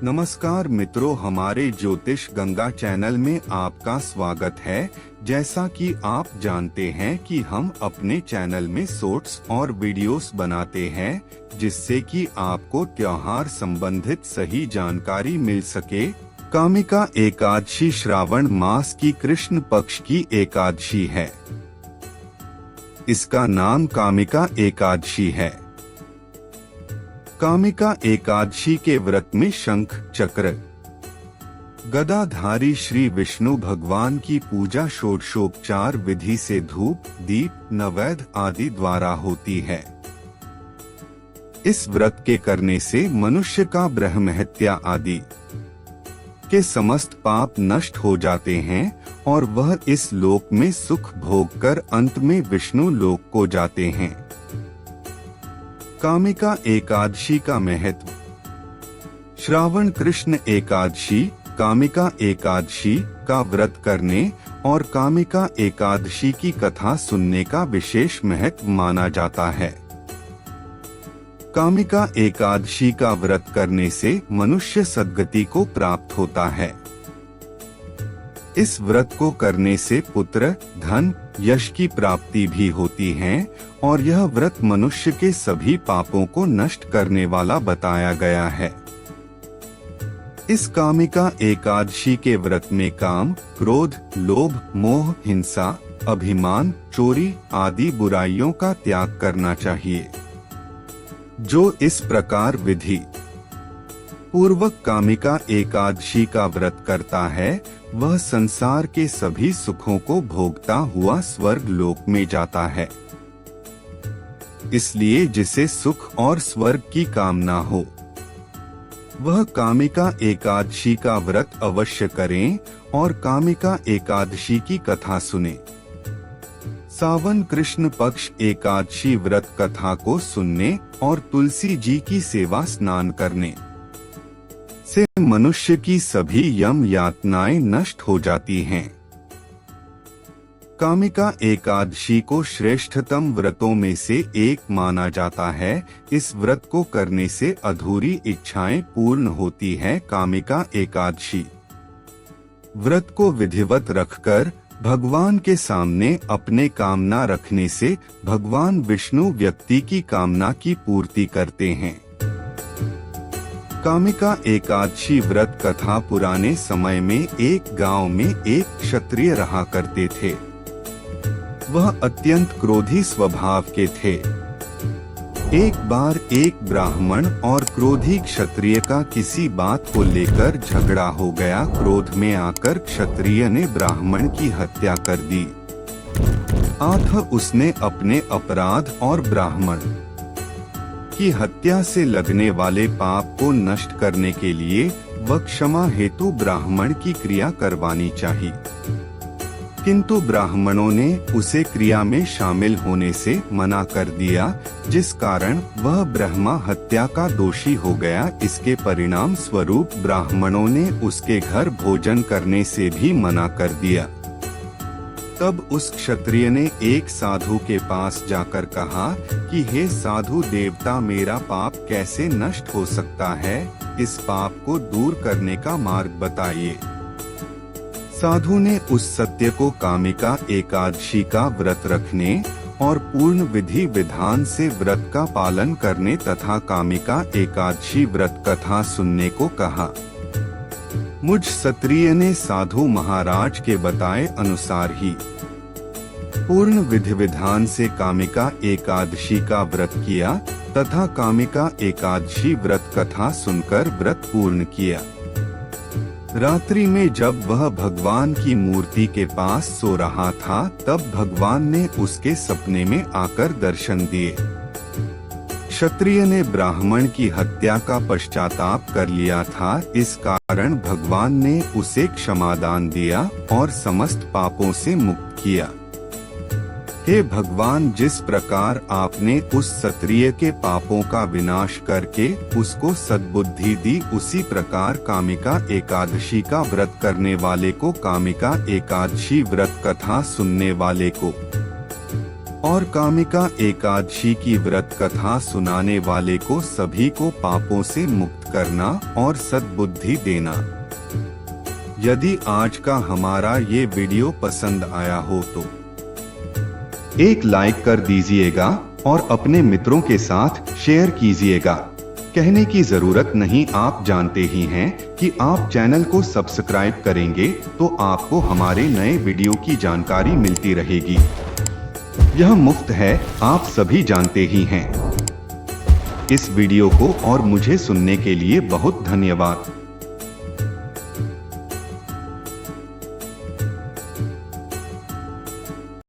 नमस्कार मित्रों, हमारे ज्योतिष गंगा चैनल में आपका स्वागत है। जैसा कि आप जानते हैं कि हम अपने चैनल में शॉर्ट्स और वीडियोस बनाते हैं जिससे कि आपको त्योहार संबंधित सही जानकारी मिल सके। कामिका एकादशी श्रावण मास की कृष्ण पक्ष की एकादशी है। इसका नाम कामिका एकादशी है। कामिका एकादशी के व्रत में शंख चक्र गदाधारी श्री विष्णु भगवान की पूजा षोडशोपचार विधि से धूप, दीप, नैवेद्य आदि द्वारा होती है। इस व्रत के करने से मनुष्य का ब्रह्महत्या आदि के समस्त पाप नष्ट हो जाते हैं और वह इस लोक में सुख भोग कर अंत में विष्णु लोक को जाते हैं। कामिका एकादशी का महत्व। श्रावण कृष्ण एकादशी कामिका एकादशी का व्रत करने और कामिका एकादशी की कथा सुनने का विशेष महत्व माना जाता है। कामिका एकादशी का व्रत करने से मनुष्य सद्गति को प्राप्त होता है। इस व्रत को करने से पुत्र, धन, यश की प्राप्ति भी होती है और यह व्रत मनुष्य के सभी पापों को नष्ट करने वाला बताया गया है। इस कामिका एकादशी के व्रत में काम, क्रोध, लोभ, मोह, हिंसा, अभिमान, चोरी आदि बुराइयों का त्याग करना चाहिए। जो इस प्रकार विधि पूर्वक कामिका एकादशी का व्रत करता है वह संसार के सभी सुखों को भोगता हुआ स्वर्ग लोक में जाता है। इसलिए जिसे सुख और स्वर्ग की कामना हो वह कामिका एकादशी का व्रत अवश्य करें और कामिका एकादशी की कथा सुने। सावन कृष्ण पक्ष एकादशी व्रत कथा को सुनने और तुलसी जी की सेवा स्नान करने से मनुष्य की सभी यम यातनाएं नष्ट हो जाती हैं। कामिका एकादशी को श्रेष्ठतम व्रतों में से एक माना जाता है। इस व्रत को करने से अधूरी इच्छाएं पूर्ण होती है। कामिका एकादशी व्रत को विधिवत रखकर भगवान के सामने अपने कामना रखने से भगवान विष्णु व्यक्ति की कामना की पूर्ति करते हैं। कामिका एकादशी व्रत कथा। पुराने समय में एक गांव में एक क्षत्रिय रहा करते थे। वह अत्यंत क्रोधी स्वभाव के थे। एक बार एक ब्राह्मण और क्रोधी क्षत्रिय का किसी बात को लेकर झगड़ा हो गया। क्रोध में आकर क्षत्रिय ने ब्राह्मण की हत्या कर दी। अतः उसने अपने अपराध और ब्राह्मण की हत्या से लगने वाले पाप को नष्ट करने के लिए वह क्षमा हेतु ब्राह्मण की क्रिया करवानी चाहिए। किंतु ब्राह्मणों ने उसे क्रिया में शामिल होने से मना कर दिया, जिस कारण वह ब्रह्मा हत्या का दोषी हो गया। इसके परिणाम स्वरूप ब्राह्मणों ने उसके घर भोजन करने से भी मना कर दिया। तब उस क्षत्रिय ने एक साधु के पास जाकर कहा कि हे साधु देवता, मेरा पाप कैसे नष्ट हो सकता है? इस पाप को दूर करने का मार्ग बताइए। साधु ने उस सत्य को कामिका एकादशी का व्रत रखने और पूर्ण विधि विधान से व्रत का पालन करने तथा कामिका एकादशी व्रत कथा सुनने को कहा। मुझ क्षत्रिय ने साधु महाराज के बताए अनुसार ही पूर्ण विधि विधान से कामिका एकादशी का व्रत किया तथा कामिका एकादशी व्रत कथा सुनकर व्रत पूर्ण किया। रात्रि में जब वह भगवान की मूर्ति के पास सो रहा था तब भगवान ने उसके सपने में आकर दर्शन दिए। क्षत्रिय ने ब्राह्मण की हत्या का पश्चाताप कर लिया था। इस कारण भगवान ने उसे क्षमादान दिया और समस्त पापों से मुक्त किया। हे भगवान, जिस प्रकार आपने उस क्षत्रिय के पापों का विनाश करके उसको सद्बुद्धि दी, उसी प्रकार कामिका एकादशी का व्रत करने वाले को, कामिका एकादशी व्रत कथा सुनने वाले को और कामिका एकादशी की व्रत कथा सुनाने वाले को सभी को पापों से मुक्त करना और सद्बुद्धि देना। यदि आज का हमारा ये वीडियो पसंद आया हो तो एक लाइक कर दीजिएगा और अपने मित्रों के साथ शेयर कीजिएगा। कहने की जरूरत नहीं, आप जानते ही हैं कि आप चैनल को सब्सक्राइब करेंगे तो आपको हमारे नए वीडियो की जानकारी मिलती रहेगी। यह मुफ्त है, आप सभी जानते ही हैं। इस वीडियो को और मुझे सुनने के लिए बहुत धन्यवाद।